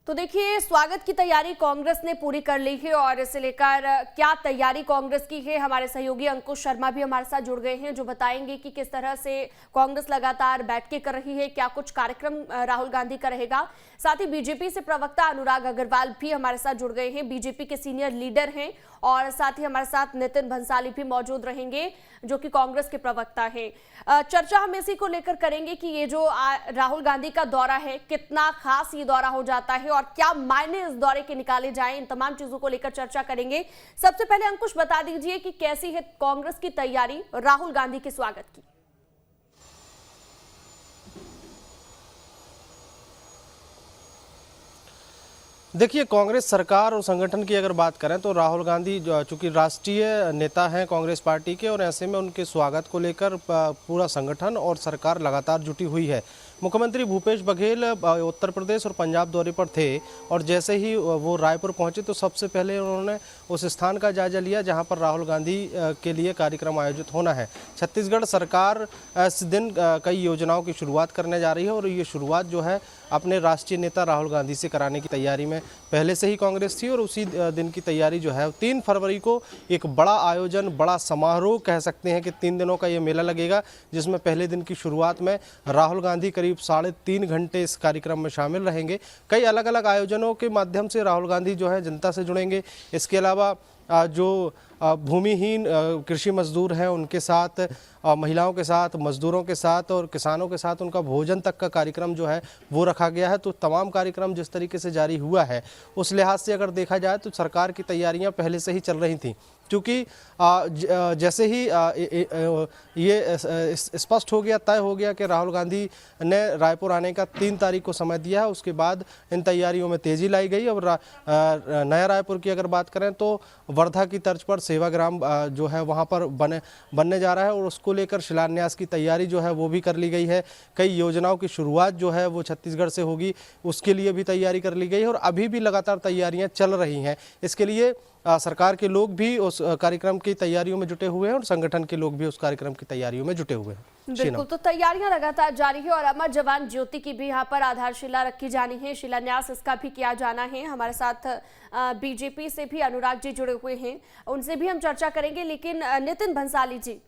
तो देखिए, स्वागत की तैयारी कांग्रेस ने पूरी कर ली है और इसे लेकर क्या तैयारी कांग्रेस की है, हमारे सहयोगी अंकुश शर्मा भी हमारे साथ जुड़ गए हैं जो बताएंगे कि किस तरह से कांग्रेस लगातार बैठकें कर रही है, क्या कुछ कार्यक्रम राहुल गांधी का रहेगा। साथ ही बीजेपी से प्रवक्ता अनुराग अग्रवाल भी हमारे साथ जुड़ गए हैं, बीजेपी के सीनियर लीडर हैं, और साथ ही हमारे साथ नितिन भंसाली भी मौजूद रहेंगे जो कि कांग्रेस के प्रवक्ता हैं। चर्चा हम इसी को लेकर करेंगे कि ये जो राहुल गांधी का दौरा है, कितना खास ये दौरा हो जाता है और क्या मायने इस दौरे के निकाले जाएं, इन तमाम चीजों को लेकर चर्चा करेंगे। सबसे पहले अंकुश बता दीजिए कि कैसी है कांग्रेस की तैयारी राहुल गांधी के स्वागत की। देखिए, कांग्रेस सरकार और संगठन की अगर बात करें तो राहुल गांधी चूंकि राष्ट्रीय नेता हैं कांग्रेस पार्टी के, और ऐसे में उनके स्वागत को लेकर पूरा संगठन और सरकार लगातार जुटी हुई है। मुख्यमंत्री भूपेश बघेल उत्तर प्रदेश और पंजाब दौरे पर थे और जैसे ही वो रायपुर पहुंचे तो सबसे पहले उन्होंने उस स्थान का जायजा लिया जहां पर राहुल गांधी के लिए कार्यक्रम आयोजित होना है। छत्तीसगढ़ सरकार इस दिन कई योजनाओं की शुरुआत करने जा रही है और ये शुरुआत जो है अपने राष्ट्रीय नेता राहुल गांधी से कराने की तैयारी में पहले से ही कांग्रेस थी और उसी दिन की तैयारी जो है 3 फरवरी को एक बड़ा आयोजन, बड़ा समारोह कह सकते हैं कि 3 दिनों का ये मेला लगेगा, जिसमें पहले दिन की शुरुआत में राहुल गांधी करीब 3.5 घंटे इस कार्यक्रम में शामिल रहेंगे। कई अलग अलग आयोजनों के माध्यम से राहुल गांधी जो है जनता से जुड़ेंगे। इसके अलावा जो भूमिहीन कृषि मजदूर हैं उनके साथ, महिलाओं के साथ, मजदूरों के साथ और किसानों के साथ उनका भोजन तक का कार्यक्रम जो है वो रखा गया है। तो तमाम कार्यक्रम जिस तरीके से जारी हुआ है उस लिहाज से अगर देखा जाए तो सरकार की तैयारियां पहले से ही चल रही थीं, क्योंकि जैसे ही ये स्पष्ट हो गया, तय हो गया कि राहुल गांधी ने रायपुर आने का 3 तारीख को समय दिया है, उसके बाद इन तैयारियों में तेज़ी लाई गई। और नया रायपुर की अगर बात करें तो वर्धा की तर्ज पर सेवाग्राम जो है वहाँ पर बनने जा रहा है और उसको लेकर शिलान्यास की तैयारी जो है वो भी कर ली गई है। कई योजनाओं की शुरुआत जो है वो छत्तीसगढ़ से होगी, उसके लिए भी तैयारी कर ली गई है और अभी भी लगातार तैयारियां चल रही हैं। इसके लिए सरकार के लोग भी उस कार्यक्रम की तैयारियों में जुटे हुए हैं और संगठन के लोग भी उस कार्यक्रम की तैयारियों में जुटे हुए हैं। बिल्कुल, तो तैयारियां लगातार जारी है और अमर जवान ज्योति की भी यहाँ पर आधारशिला रखी जानी है, शिलान्यास इसका भी किया जाना है। हमारे साथ बीजेपी से भी अनुराग जी जुड़े हुए हैं, उनसे भी हम चर्चा करेंगे। लेकिन नितिन भंसाली जी,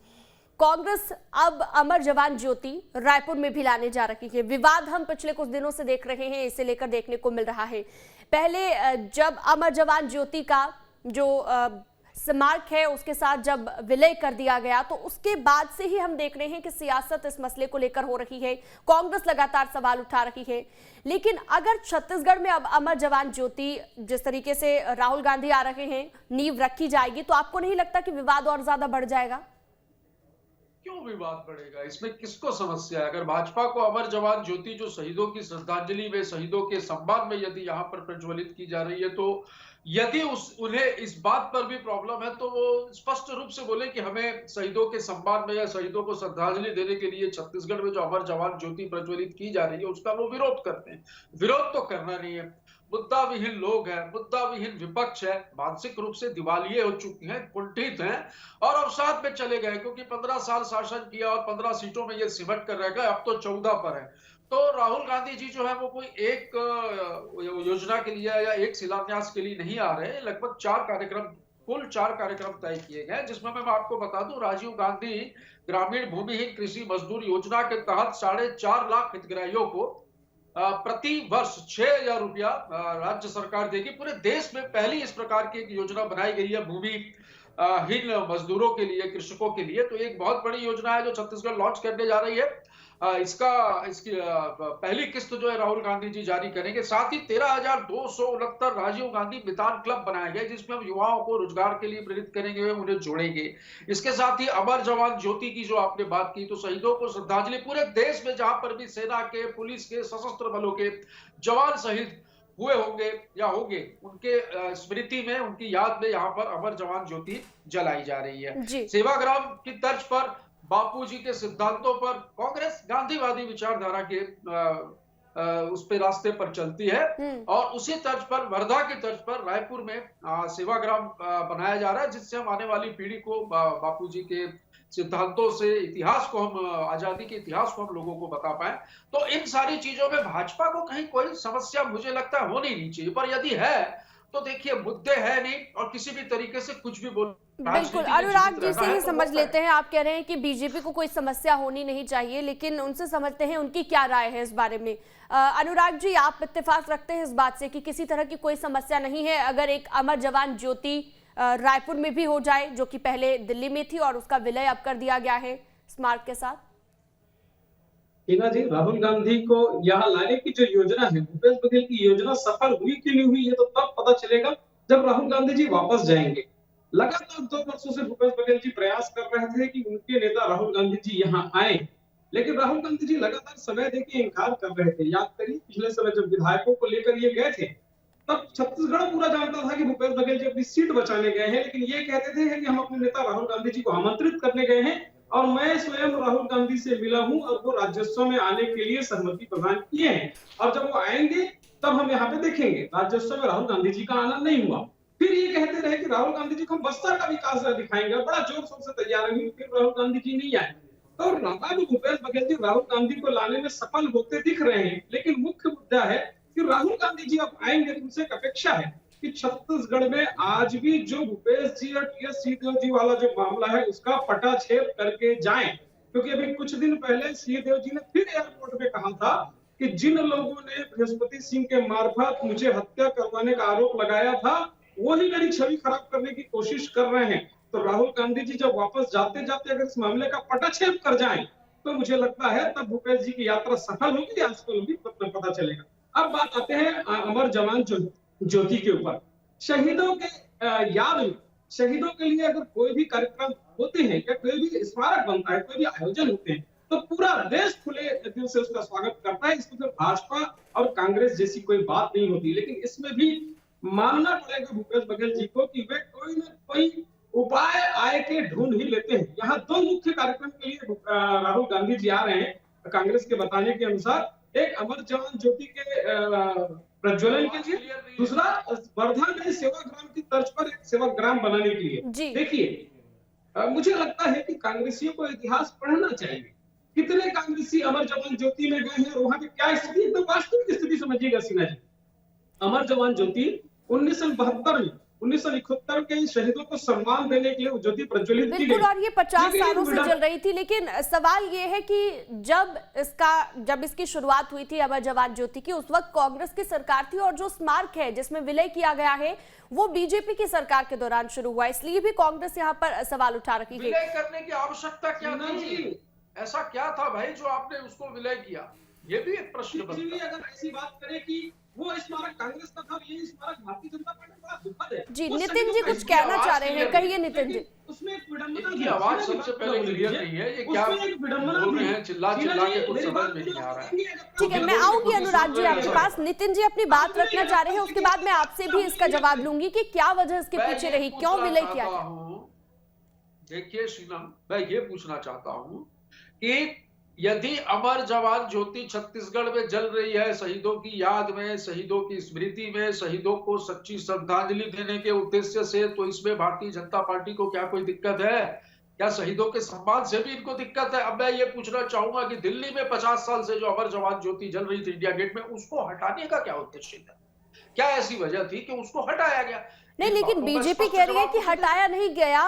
कांग्रेस अब अमर जवान ज्योति रायपुर में भी लाने जा रही है। विवाद हम पिछले कुछ दिनों से देख रहे हैं, इसे लेकर देखने को मिल रहा है। पहले जब अमर जवान ज्योति का जो स्मारक है उसके साथ जब विलय कर दिया गया तो उसके बाद से ही हम देख रहे हैं कि सियासत इस मसले को लेकर हो रही है, कांग्रेस लगातार सवाल उठा रही है। लेकिन अगर छत्तीसगढ़ में अब अमर जवान ज्योति जिस तरीके से राहुल गांधी आ रहे हैं नींव रखी जाएगी, तो आपको नहीं लगता कि विवाद और ज्यादा बढ़ जाएगा? क्यों विवाद बढ़ेगा? इसमें किसको समस्या है? अगर भाजपा को अमर जवान ज्योति जो शहीदों की श्रद्धांजलि में, शहीदों के सम्मान में यदि यहाँ पर प्रज्वलित की जा रही है, तो यदि उन्हें इस बात पर भी प्रॉब्लम है तो वो स्पष्ट रूप से बोले कि हमें शहीदों के सम्मान में या शहीदों को श्रद्धांजलि देने के लिए छत्तीसगढ़ में जो अमर जवान ज्योति प्रज्वलित की जा रही है उसका वो विरोध करते हैं। विरोध तो करना नहीं है। मुद्दा विहीन लोग हैं, मुद्दा विहीन विपक्ष है, मानसिक रूप से दिवालिये हो चुकी हैं, कुंठित हैं और अवसाद में चले गए, क्योंकि 15 साल शासन किया और 15 सीटों में ये सिमट कर रह गए, अब तो 14 पर है। तो राहुल गांधी जी जो है वो कोई एक योजना के लिए या एक शिलान्यास के लिए नहीं आ रहे हैं। लगभग 4 कार्यक्रम, कुल 4 कार्यक्रम तय किए गए, जिसमें मैं आपको बता दूं, राजीव गांधी ग्रामीण भूमिहीन कृषि मजदूर योजना के तहत 4.5 लाख हितग्राहियों को प्रति वर्ष 6,000 रुपया राज्य सरकार देगी। पूरे देश में पहली इस प्रकार की एक योजना बनाई गई है भूमिहीन मजदूरों के लिए, कृषकों के लिए। तो एक बहुत बड़ी योजना है जो छत्तीसगढ़ लॉन्च करने जा रही है। इसकी पहली किस्त जो है राहुल गांधी जी जारी करेंगे। साथ ही 13,269 राजीव गांधी मितान क्लब बनाए गए, जिसमें हम युवाओं को रोजगार के लिए प्रेरित करेंगे, उन्हें जोड़ेंगे। इसके साथ ही अमर जवान ज्योति की जो आपने बात की, तो शहीदों को श्रद्धांजलि पूरे देश में जहां पर भी सेना के, पुलिस के, सशस्त्र बलों के जवान शहीद हुए होंगे या होंगे, उनके स्मृति में, उनकी याद में यहाँ पर अमर जवान ज्योति जलाई जा रही है। सेवाग्राम की तर्ज पर बापूजी के सिद्धांतों पर कांग्रेस गांधीवादी विचारधारा के उस पे रास्ते पर चलती है और उसी तर्ज पर, वर्धा की तर्ज पर रायपुर में सेवाग्राम बनाया जा रहा है, जिससे हम आने वाली पीढ़ी को बापूजी के सिद्धांतों से इतिहास को हम आजादी के इतिहास को हम लोगों को बता पाए। तो इन सारी चीजों में भाजपा को कहीं कोई समस्या मुझे लगता है होनी नहीं चाहिए, पर यदि है तो देखिए मुद्दे है नहीं और किसी भी तरीके से कुछ भी बोल बिल्कुल, अनुराग जी से ही समझ लेते हैं। आप कह रहे हैं कि बीजेपी को कोई समस्या होनी नहीं चाहिए, लेकिन उनसे समझते हैं उनकी क्या राय है इस बारे में। अनुराग जी, आप इत्तेफाक रखते हैं इस बात से कि किसी तरह की कोई समस्या नहीं है अगर एक अमर जवान ज्योति रायपुर में भी हो जाए, जो कि पहले दिल्ली में थी और उसका विलय अब कर दिया गया है स्मारक के साथ? हीना जी, राहुल गांधी को यहाँ लाने की जो योजना है, भूपेश बघेल की योजना सफल हुई कि नहीं हुई, ये तो तब पता चलेगा जब राहुल गांधी जी वापस जाएंगे। लगातार 2 वर्षों से भूपेश बघेल जी प्रयास कर रहे थे कि उनके नेता राहुल गांधी जी यहाँ आए, लेकिन राहुल गांधी जी लगातार समय देके इनकार कर रहे थे। याद करिए पिछले समय जब विधायकों को लेकर ये गए थे, तब छत्तीसगढ़ पूरा जानता था कि भूपेश बघेल जी अपनी सीट बचाने गए हैं, लेकिन ये कहते थे कि हम अपने नेता राहुल गांधी जी को आमंत्रित करने गए हैं और मैं स्वयं राहुल गांधी से मिला हूं और वो राज्योत्सव में आने के लिए सहमति प्रदान किए हैं और जब वो आएंगे तब हम यहाँ पे देखेंगे। राज्योत्सव में राहुल गांधी जी का आना नहीं हुआ। फिर ये कहते रहे कि राहुल गांधी जी को हम बस्तर का विकास दिखाएंगे, बड़ा जोर शोर से तैयार हुई, फिर राहुल गांधी जी नहीं आए। तो अब भूपेश बघेल जी राहुल गांधी को लाने में सफल होते दिख रहे हैं, लेकिन मुख्य मुद्दा है कि राहुल गांधी जी अब आएंगे तो उनसे एक अपेक्षा है कि छत्तीसगढ़ में आज भी जो भूपेश जी और टीएस सिंहदेव जी वाला जो मामला है उसका पटाक्षेप करके जाएं, क्योंकि अभी कुछ दिन पहले सिंहदेव जी ने फिर एयरपोर्ट में कहा था कि जिन लोगों ने बृहस्पति सिंह के मार्फत मुझे हत्या करवाने का आरोप लगाया था वही मेरी छवि खराब करने की कोशिश कर रहे हैं। तो राहुल गांधी जी जब वापस जाते जाते अगर इस मामले का पटाक्षेप कर जाएं तो मुझे लगता है तब भूपेश जी की यात्रा सफल होगी या असफल होगी तब पता चलेगा। अब बात आते हैं अमर जवान ज्योति के ऊपर। शहीदों के याद में, शहीदों के लिए अगर कोई भी कार्यक्रम होते हैं या कोई भी स्मारक बनता है, कोई भी आयोजन होते हैं, तो पूरा देश खुले दिल से उसका स्वागत करता है। इसमें फिर भाजपा और कांग्रेस जैसी कोई बात नहीं होती, लेकिन इसमें भी मानना पड़ेगा भूपेश बघेल जी को कि वे कोई ना कोई उपाय आय के ढूंढ ही लेते हैं। यहाँ 2 मुख्य कार्यक्रम के लिए राहुल गांधी जी आ रहे हैं। कांग्रेस के बताने के अनुसार एक अमर जवान ज्योति के प्रज्वलन के लिए, दूसरा वर्धा में सेवाग्राम की तर्ज पर एक सेवाग्राम बनाने के लिए। देखिए मुझे लगता है कि कांग्रेसियों को इतिहास पढ़ना चाहिए। कितने कांग्रेसी अमर जवान ज्योति में गए हैं और वहां की क्या स्थिति, एकदम वास्तविक स्थिति समझिएगा सिन्हा जी। अमर जवान ज्योति 1972 में 1971 के शहीदों को सम्मान देने के लिए ज्योति प्रज्वलित की गई। बिल्कुल, और ये 50 सालों से चल रही थी, लेकिन सवाल ये है कि जब इसकी शुरुआत हुई थी अमर जवान ज्योति की, उस वक्त कांग्रेस की सरकार थी और जो स्मारक है जिसमें विलय किया गया है वो बीजेपी की सरकार के दौरान शुरू हुआ, इसलिए भी कांग्रेस यहाँ पर सवाल उठा रही है। विलय करने की आवश्यकता क्या थी? ऐसा क्या था भाई जो आपने उसको विलय किया? ये भी एक प्रश्न बनता है। अगर ऐसी बात करें कि वो स्मारक कांग्रेस का था, ये स्मारक भारतीय जनता पार्टी बड़ा दुखद है। जी, नितिन जी कुछ कहना चाह रहे हैं, कहिए नितिन जी। उसमें एक विडंबना की आवाज सबसे पहले क्लियर नहीं है, ये क्या बोल रहे हैं, चिल्ला चिल्ला के कुछ समझ में नहीं आ रहा है। ठीक है, मैं आऊंगी अनुराग जी आपके पास। नितिन जी अपनी बात रखना चाह रहे हैं, उसके बाद मैं आपसे भी इसका जवाब लूंगी कि क्या वजह इसके पीछे रही, क्यों विलय किया गया। देखिए शीलम, मैं ये पूछना चाहता हूँ कि यदि अमर जवान ज्योति छत्तीसगढ़ में जल रही है शहीदों की याद में, शहीदों की स्मृति में, शहीदों को सच्ची श्रद्धांजलि देने के उद्देश्य से, तो इसमें भारतीय जनता पार्टी को क्या कोई दिक्कत है? क्या शहीदों के सम्मान से भी इनको दिक्कत है? अब मैं ये पूछना चाहूंगा कि दिल्ली में 50 साल से जो अमर जवान ज्योति जल रही थी इंडिया गेट में, उसको हटाने का क्या उद्देश्य था? क्या ऐसी वजह थी कि उसको हटाया गया? नहीं, लेकिन बीजेपी कह रही है कि हटाया नहीं गया,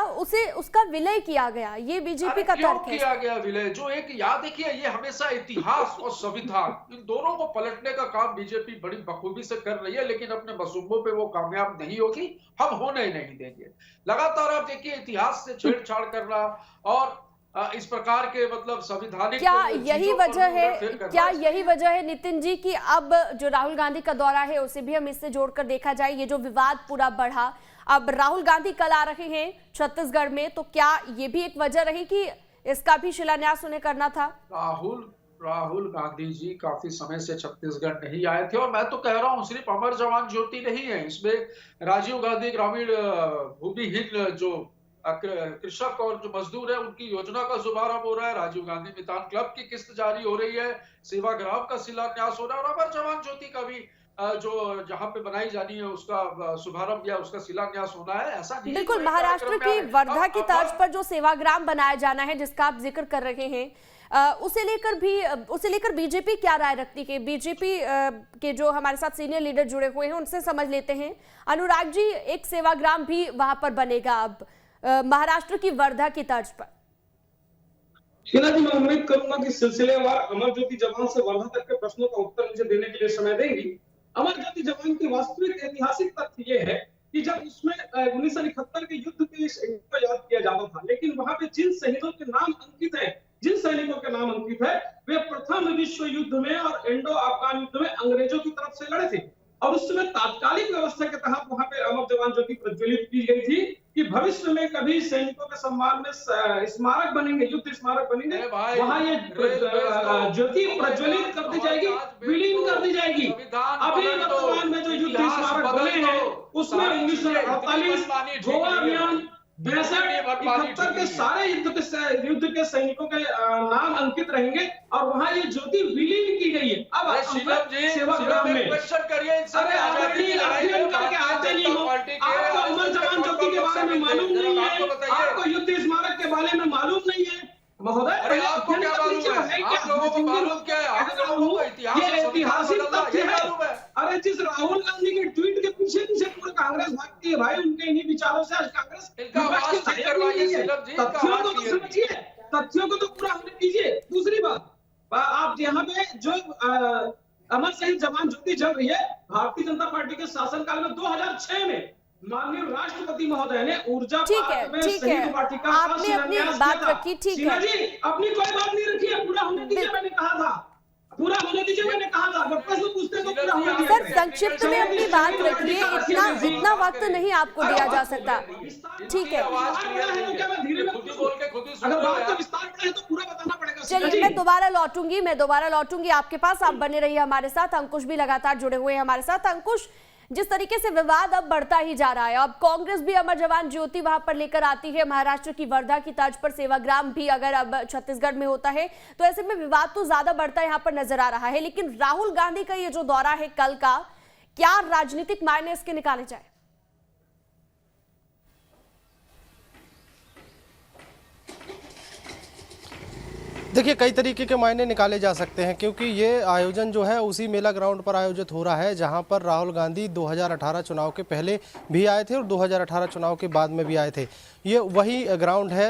उसका विलय किया गया, ये बीजेपी का तर्क है। किया गया विलय, जो एक याद देखिए, ये हमेशा इतिहास और संविधान इन दोनों को पलटने का काम बीजेपी बड़ी बखूबी से कर रही है, लेकिन अपने मंसूबों पे वो कामयाब नहीं होगी, हम होने नहीं देंगे। लगातार आप देखिए इतिहास से छेड़छाड़ करना और इस प्रकार के मतलब संविधानिक, क्या यही वजह है नितिन जी कि अब जो राहुल गांधी का दौरा है उसे भी हम इससे जोड़कर देखा जाए, ये जो विवाद पूरा बढ़ा, अब राहुल गांधी कल आ रहे हैं छत्तीसगढ़ में, तो क्या ये भी एक वजह रही कि इसका भी शिलान्यास उन्हें करना था? राहुल गांधी जी काफी समय से छत्तीसगढ़ नहीं आए थे, और मैं तो कह रहा हूँ सिर्फ अमर जवान ज्योति नहीं है, इसमें राजीव गांधी ग्रामीण भूमिहीन जो कृषक और जो मजदूर है उनकी योजना का शुभारंभ हो रहा है, राजीव गांधी मितान क्लब की किस्त जारी हो रही है, सेवाग्राम का शिलान्यास हो रहा है, और अमर जवान ज्योति का भी जो जहां पे बनाई जानी है उसका शुभारंभ या उसका शिलान्यास होना है, ऐसा नहीं। बिल्कुल, कोई महाराष्ट्र कार्यक्रम की में आए। वर्धा की तर्ज अब- पर जो सेवाग्राम बनाया जाना है जिसका आप जिक्र कर रहे हैं, उसे लेकर बीजेपी क्या राय रखती है? बीजेपी के जो हमारे साथ सीनियर लीडर जुड़े हुए हैं उनसे समझ लेते हैं। अनुराग जी, एक सेवाग्राम भी वहां पर बनेगा अब महाराष्ट्र की वर्धा की तर्ज पर। शीला जी, मैं उम्मीद करूंगा कि सिलसिलेवार अमर ज्योति जवान से वर्धा तक के प्रश्नों का उत्तर मुझे देने के लिए समय देंगी। अमर ज्योति जवान की वास्तविक ऐतिहासिक तथ्य ये है कि जब उसमें 1971 के युद्ध के इस को याद किया जाता था, लेकिन वहां पे जिन शहीदों के नाम अंकित है, जिन सैनिकों के नाम अंकित है, वे प्रथम विश्व युद्ध में और इंडो अफगान युद्ध में अंग्रेजों की तरफ से लड़े थे। और उस समय तात्कालिक व्यवस्था के तहत वहां पे अमर जवान ज्योति प्रज्वलित की गई थी कि भविष्य में कभी सैनिकों के सम्मान में स्मारक बनेंगे, युद्ध स्मारक बनेंगे, वहां ये ज्योति प्रज्वलित कर दी जाएगी, विलीन कर दी जाएगी। अभी वर्तमान में जो युद्ध स्मारक बने हैं उसमें 1948 गोवा अभियान, 62-71 के सारे युद्ध के सैनिकों के नाम अंकित रहेंगे और वहां ये ज्योति विलीन की गई है। अब सेवाग्राम में अरे अध्ययन करके आते नहीं हो, आपको अमर जवान ज्योति के बारे में मालूम नहीं है, आपको युद्ध स्मारक के बारे में मालूम नहीं है महोदय। अरे आपको क्या मालूम है? आप लोगों को मालूम क्या है? आप लोगों को इतिहास ये ऐतिहासिक तथ्य है। अरे जिस राहुल गांधी के ट्वीट के पीछे पीछे पूरी कांग्रेस भागती है भाई, उनके इन्हीं विचारों से आज कांग्रेस तथ्यों को तो समझिए, तथ्यों को तो पूरा होने दीजिए। दूसरी बात, आप यहाँ पे जो अमर शहीद जवान ज्योति जल रही है, भारतीय जनता पार्टी के शासनकाल में 2006 में माननीय राष्ट्रपति महोदय ने ऊर्जा पार्क में शहीद वाटिका का शिलान्यास किया था। शीला जी, अपनी कोई बात नहीं रखी है, पूरा होने दीजिए, मैंने कहा था पूरा होने दीजिए, मैंने कहा था प्रश्न पूछते तो पूरा होने दीजिए। सर, संक्षिप्त में अपनी बात रखिए, इतना वक्त नहीं आपको दिया जा सकता। ठीक है, अगर बात का विस्तार है तो पूरा बताना पड़ेगा। चलिए, मैं दोबारा लौटूंगी आपके पास, आप बने रहिए हमारे साथ। अंकुश भी लगातार जुड़े हुए हैं हमारे साथ। अंकुश, जिस तरीके से विवाद अब बढ़ता ही जा रहा है, अब कांग्रेस भी अमर जवान ज्योति वहां पर लेकर आती है, महाराष्ट्र की वर्धा की तर्ज पर सेवाग्राम भी अगर अब छत्तीसगढ़ में होता है, तो ऐसे में विवाद तो ज्यादा बढ़ता यहां पर नजर आ रहा है। लेकिन राहुल गांधी का ये जो दौरा है कल का, क्या राजनीतिक मायने इसके निकाले जाए? देखिए, कई तरीके के मायने निकाले जा सकते हैं, क्योंकि ये आयोजन जो है उसी मेला ग्राउंड पर आयोजित हो रहा है जहां पर राहुल गांधी 2018 चुनाव के पहले भी आए थे और 2018 चुनाव के बाद में भी आए थे। ये वही ग्राउंड है,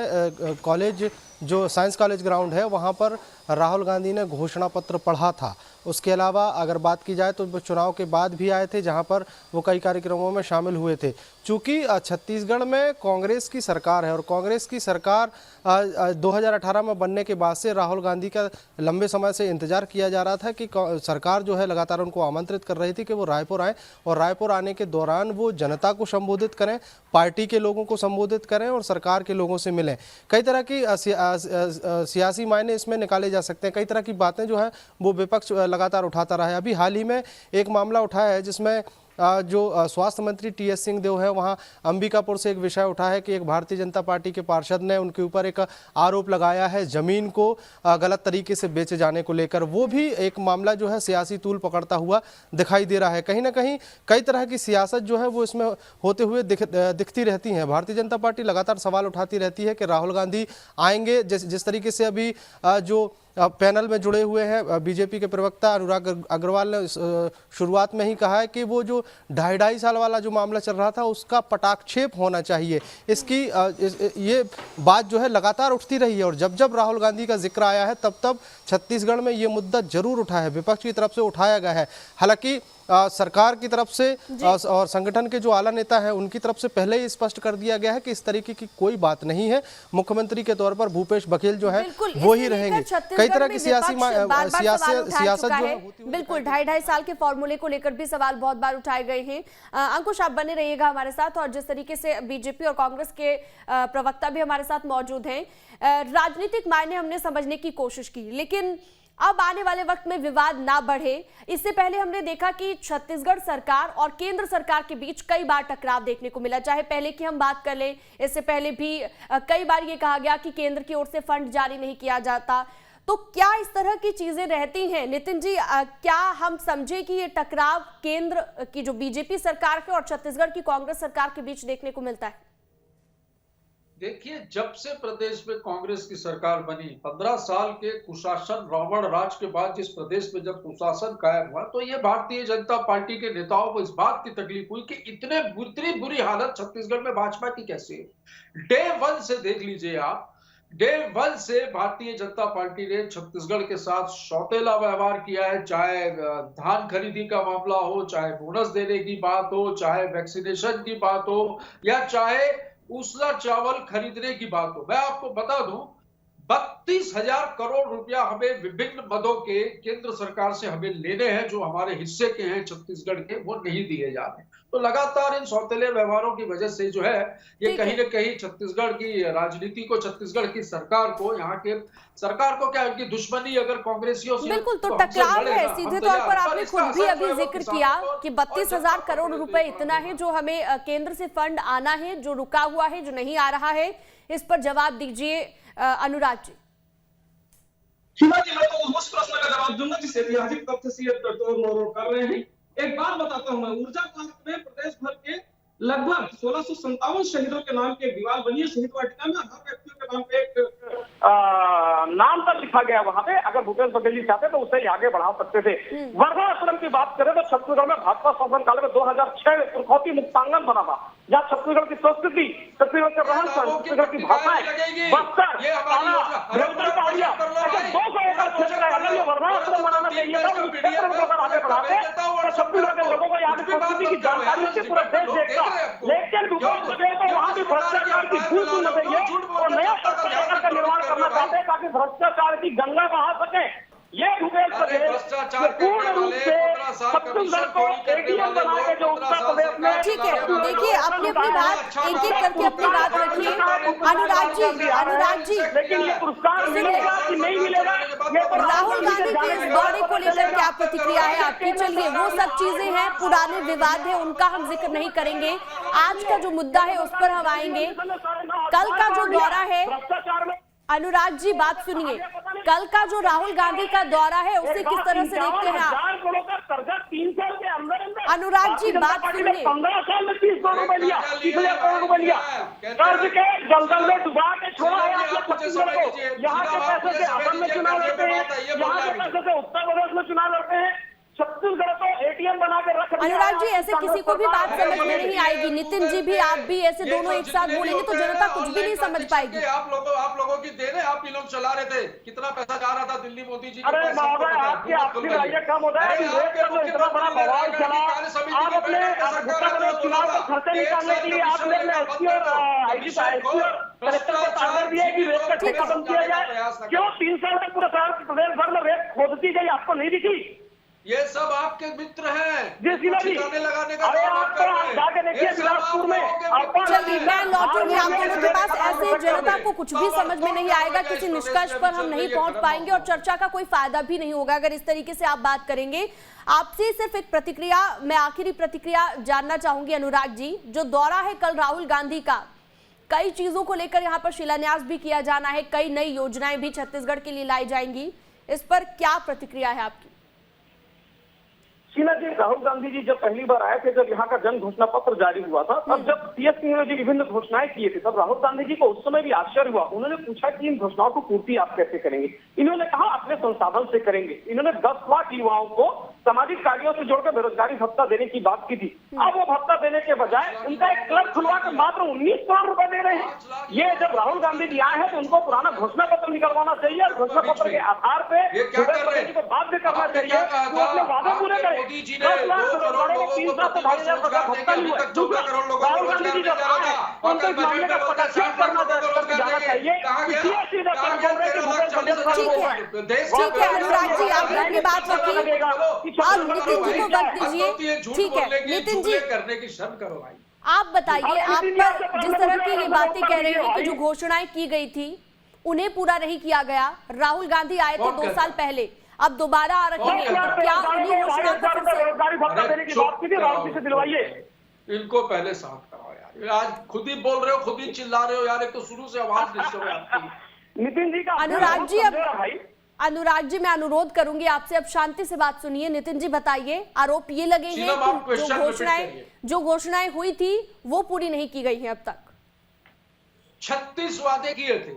कॉलेज जो साइंस कॉलेज ग्राउंड है, वहां पर राहुल गांधी ने घोषणा पत्र पढ़ा था। उसके अलावा अगर बात की जाए तो वो चुनाव के बाद भी आए थे, जहां पर वो कई कार्यक्रमों में शामिल हुए थे। चूँकि छत्तीसगढ़ में कांग्रेस की सरकार है और कांग्रेस की सरकार 2018 में बनने के बाद से राहुल गांधी का लंबे समय से इंतजार किया जा रहा था कि सरकार जो है लगातार उनको आमंत्रित कर रही थी कि वो रायपुर आएँ और रायपुर आने के दौरान वो जनता को संबोधित करें, पार्टी के लोगों को संबोधित करें और सरकार के लोगों से मिलें। कई तरह की सियासी मायने इसमें निकाले जा सकते हैं। कई तरह की बातें जो है वो विपक्ष लगातार उठाता रहा है। अभी हाल ही में एक मामला उठाया है जिसमें जो स्वास्थ्य मंत्री टीएस सिंहदेव है, वहां अंबिकापुर से एक विषय उठा है कि एक भारतीय जनता पार्टी के पार्षद ने उनके ऊपर एक आरोप लगाया है जमीन को गलत तरीके से बेचे जाने को लेकर। वो भी एक मामला जो है सियासी तूल पकड़ता हुआ दिखाई दे रहा है। कहीं ना कहीं कई तरह की सियासत जो है वो इसमें होते हुए दिखती रहती है। भारतीय जनता पार्टी लगातार सवाल उठाती रहती है कि राहुल गांधी आएंगे, जिस तरीके से अभी जो पैनल में जुड़े हुए हैं बीजेपी के प्रवक्ता अनुराग अग्रवाल ने शुरुआत में ही कहा है कि वो जो 2.5 साल वाला जो मामला चल रहा था उसका पटाक्षेप होना चाहिए। इसकी ये बात जो है लगातार उठती रही है और जब जब राहुल गांधी का जिक्र आया है तब तब छत्तीसगढ़ में ये मुद्दा जरूर उठा है, विपक्ष की तरफ से उठाया गया है। हालांकि सरकार की तरफ से और संगठन के जो आला नेता हैं उनकी तरफ से पहले ही स्पष्ट कर दिया गया है कि इस तरीके की कोई बात नहीं है। मुख्यमंत्री के तौर पर भूपेश बघेल जो है वो ही रहेंगे। कई तरह की सियासत जो है बिल्कुल 2.5 साल के फॉर्मूले को लेकर भी सवाल बहुत बार उठाए गए हैं। अंकुश, आप बने रहिएगा हमारे साथ और जिस तरीके से बीजेपी और कांग्रेस के प्रवक्ता भी हमारे साथ मौजूद हैं, राजनीतिक मायने हमने समझने की कोशिश की, लेकिन अब आने वाले वक्त में विवाद ना बढ़े, इससे पहले हमने देखा कि छत्तीसगढ़ सरकार और केंद्र सरकार के बीच कई बार टकराव देखने को मिला। चाहे पहले की हम बात कर लें, इससे पहले भी कई बार ये कहा गया कि केंद्र की ओर से फंड जारी नहीं किया जाता। तो क्या इस तरह की चीजें रहती हैं नितिन जी? क्या हम समझे कि ये टकराव केंद्र की जो बीजेपी सरकार है और छत्तीसगढ़ की कांग्रेस सरकार के बीच देखने को मिलता है? देखिए, जब से प्रदेश में कांग्रेस की सरकार बनी, 15 साल के कुशासन रावण राज के बाद जिस प्रदेश में जब कुशासन कायम हुआ, तो ये भारतीय जनता पार्टी के नेताओं को इस बात की तकलीफ हुई कि इतनी बुरी हालत छत्तीसगढ़ में भाजपा की कैसे है। डे वन से देख लीजिए आप, डे वन से भारतीय जनता पार्टी ने छत्तीसगढ़ के साथ सौतेला व्यवहार किया है। चाहे धान खरीदी का मामला हो, चाहे बोनस देने की बात हो, चाहे वैक्सीनेशन की बात हो, या चाहे उसला चावल खरीदने की बात हो। मैं आपको बता दूं, 32,000 करोड़ रुपया हमें विभिन्न मदों के केंद्र सरकार से हमें लेने हैं, जो हमारे हिस्से के हैं छत्तीसगढ़ के, वो नहीं दिए जा रहे। तो लगातार इन सौतेले व्यवहारों की वजह से जो है ये कहीं न कहीं छत्तीसगढ़ की राजनीति को, छत्तीसगढ़ की सरकार को, यहाँ के सरकार को क्या, उनकी दुश्मनी अगर कांग्रेसियों से बिल्कुल, तो टकराव है सीधे तौर पर। आपने खुद भी अभी जिक्र किया कि 32,000 करोड़ रुपए इतना है जो हमें केंद्र से फंड आना है, जो रुका हुआ है, जो नहीं आ रहा है। इस पर जवाब दीजिए अनुराग जी। शीला जी, मैं तो उस प्रश्न का जवाब दूंगा जिस ऐतिहासिक तथ्य से ये कर रहे हैं। एक बात बताता हूं मैं, ऊर्जा पार्क में प्रदेश भर के लगभग 1657 शहीदों के नाम की एक दीवार बनी है। शहीद वाटिका में हर व्यक्तियों के नाम पे एक नाम तक लिखा गया वहां पे। अगर भूपेश बघेल जी चाहते तो उसे आगे बढ़ा सकते थे। वर्धा आश्रम की बात करें तो छत्तीसगढ़ में भाजपा शासन काल में 2006 पुरखौती मुक्तांगन बना था, जहाँ छत्तीसगढ़ की संस्कृति, छत्तीसगढ़ के रहन सहन, छत्तीसगढ़ की भाषाएं, बस्तर, वर्धा आश्रम बनाना चाहिए था। उस क्षेत्र को अगर आगे बढ़ाते तो छत्तीसगढ़ के लोगों को यहाँ की संस्कृति की जानकारी से पूरा देश देखता। लेकिन भूपेश बघेल तो वहाँ भी भ्रष्टाचार की धूल सुन रही है और नया भ्रष्टाचार का निर्माण करना चाहते हैं ताकि भ्रष्टाचार की गंगा बहा सके। ये भूपेश बघेल पूर्ण रूप से छत्तीसगढ़ को एटीएम बना के जो उत्तर प्रदेश में। ठीक है, देखिए अपनी अपनी बात एक एक करके अपनी बात रखिए। अनुराग जी, लेकिन ये पुरस्कार मिलेगा कि नहीं मिलेगा, ये तो राहुल गांधी के इस दौरे को लेकर क्या प्रतिक्रिया है आपकी? चलिए, वो सब चीजें हैं, पुराने विवाद है, उनका हम जिक्र नहीं करेंगे। आज का जो मुद्दा है उस पर हम आएंगे। कल का जो दौरा है, अनुराग जी बात सुनिए, कल का जो राहुल गांधी का दौरा है उसे किस तरह से देखते हैं आप? 3 साल के अंदर अनुराग जी बात सुनिए। 15 साल में 30 करोड़ रुपए लिया, 30,000 करोड़ रुपए लिया, कर्ज के दलदल में डुबा के छोड़ा है आप लोग छत्तीसगढ़ को। यहाँ के पैसे से असम में चुनाव लड़ते हैं, यहाँ के पैसे से उत्तर प्रदेश में चुनाव लड़ते हैं। छत्तीसगढ़ को एटीएम बना के रख दिया। अनुराग जी, ऐसे किसी को भी बात समझ में नहीं आएगी। नितिन जी भी, आप भी ऐसे दोनों एक साथ बोलेंगे तो जनता कुछ भी नहीं समझ पाएगी। आप लोगों की देन है, आप ही लोग चला रहे थे। कितना पैसा जा रहा था दिल्ली मोदी जी? अरे महोदय, आपकी राय कम होता है। इतना बड़ा बवाल चला, आप अपने चुनाव का खर्चे निकालने के लिए आपने एसपी और आईजी कलेक्टर को टारगेट दिया कि रेत का ठेका बंद किया जाए। क्यों 3 साल तक पूरे प्रदेश भर में रेत खोदती गई, आपको नहीं दिखी? ये सब आपके मित्र हैं ठिकाने लगाने का। जाके देखिए बिलासपुर में। चलिए, मैं लौटूंगी आप दोनों के पास। ऐसे जनता को कुछ भी समझ में नहीं आएगा, किसी निष्कर्ष पर हम नहीं पहुंच पाएंगे और चर्चा का कोई फायदा भी नहीं होगा अगर इस तरीके से आप बात करेंगे। आपसे सिर्फ एक प्रतिक्रिया, मैं आखिरी प्रतिक्रिया जानना चाहूंगी अनुराग जी। जो दौरा है कल राहुल गांधी का, कई चीजों को लेकर यहाँ पर शिलान्यास भी किया जाना है, कई नई योजनाएं भी छत्तीसगढ़ के लिए लाई जाएंगी, इस पर क्या प्रतिक्रिया है आपकी? शीला जी, राहुल गांधी जी जब पहली बार आए थे, जब यहाँ का जन घोषणा पत्र जारी हुआ था, तब जब सीएस सिंह ने विभिन्न घोषणाएं किए थे, तब राहुल गांधी जी को उस समय भी आश्चर्य हुआ। उन्होंने पूछा कि इन घोषणाओं को पूर्ति आप कैसे करेंगे? इन्होंने कहा अपने संसाधन से करेंगे। इन्होंने 10 लाख युवाओं को सामाजिक कार्यों से जोड़कर बेरोजगारी भत्ता देने की बात की थी। अब वो भत्ता देने के बजाय उनका एक क्लब खुलवा कर मात्र 19 करोड़ रुपए दे रहे हैं। ये जब राहुल गांधी जी आए हैं तो उनको पुराना घोषणा पत्र निकलवाना चाहिए और घोषणा पत्र के आधार पे भूपेश बघेल को बाध्य करना चाहिए वो अपने वादे पूरे करें। 10 लाख बेरोजगारों को 3 साल से 2,500 भत्ता नहीं हुआ। दूसरा, राहुल गांधी जी जब आए उनको इस मामले का पटाक्षेप करना जाना चाहिए। ठीक है अनुराग जी, आपने अपनी बात रखी। आप नितिन जी को वक्त दीजिए। ठीक है नितिन जी, करने की शर्म करो भाई। आप बताइए, आप पर जिस तरह की ये बातें कह रहे हैं कि जो घोषणाएं की गई थी उन्हें पूरा नहीं किया गया। राहुल गांधी आए थे 2 साल पहले, अब दोबारा आ रहे हैं, तो क्या उन्हीं घोषणाओं को दिलवाइए? इनको पहले साफ कराओ यार। आज खुद ही बोल रहे हो, खुद ही चिल्ला रहे हो यार। एक तो शुरू से आवाज डिस्टर्ब है आपकी। नितिन जी का अनुराग जी, अब अनुराग जी, मैं अनुरोध करूंगी आपसे, अब शांति से बात सुनिए। नितिन जी बताइए, आरोप ये लगे हैं कि जो घोषणाएं हुई थी वो पूरी नहीं की गई हैं अब तक। 36 वादे किए थे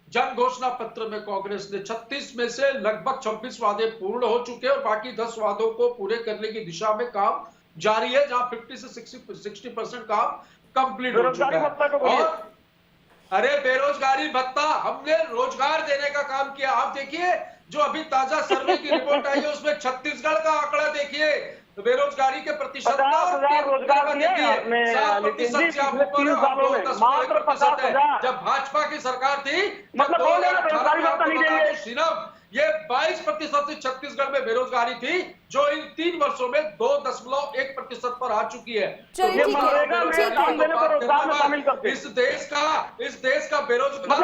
जन घोषणा पत्र में कांग्रेस ने, 36 में से लगभग 26 वादे पूर्ण हो चुके और बाकी 10 वादों को पूरे करने की दिशा में काम जारी है, जहां 50 से 60% काम कंप्लीट हो चुका है। और अरे बेरोजगारी भत्ता, हमने रोजगार देने का काम किया। आप देखिए जो अभी ताजा सर्वे की रिपोर्ट आई है उसमें छत्तीसगढ़ का आंकड़ा देखिए, बेरोजगारी के प्रतिशत 50,000 रोजगार दिए आपने, 7% से आप ऊपर है। जब भाजपा की सरकार थी मतलब 2018 ये 22% से छत्तीसगढ़ में बेरोजगारी थी, जो इन 3 वर्षों में 2.1% पर आ चुकी है। इस देश का बेरोजगार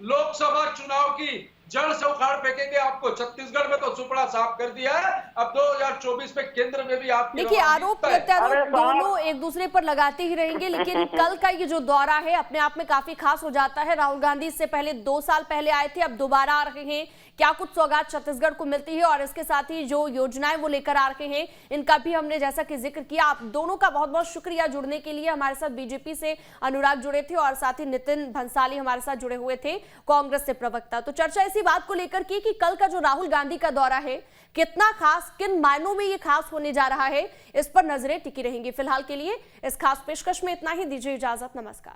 लोकसभा चुनाव की जड़ से उखाड़ फेंकेंगे आपको। छत्तीसगढ़ में तो सुपड़ा साफ कर दिया है, अब 2024 में केंद्र में भी आप देखिए आरोप प्रत्यारोप दोनों एक दूसरे पर लगाते ही रहेंगे, लेकिन कल का ये जो दौरा है अपने आप में काफी खास हो जाता है। राहुल गांधी इससे पहले 2 साल पहले आए थे, अब दोबारा आ रहे हैं। क्या कुछ सौगात छत्तीसगढ़ को मिलती है और इसके साथ ही जो योजनाएं वो लेकर आ रहे हैं, इनका भी हमने जैसा कि जिक्र किया। आप दोनों का बहुत बहुत शुक्रिया जुड़ने के लिए। हमारे साथ बीजेपी से अनुराग जुड़े थे और साथ ही नितिन भंसाली हमारे साथ जुड़े हुए थे कांग्रेस से प्रवक्ता। तो चर्चा इसी बात को लेकर की कि कल का जो राहुल गांधी का दौरा है कितना खास, किन मायनों में ये खास होने जा रहा है, इस पर नजरें टिकी रहेंगी। फिलहाल के लिए इस खास पेशकश में इतना ही। दीजिए इजाजत, नमस्कार।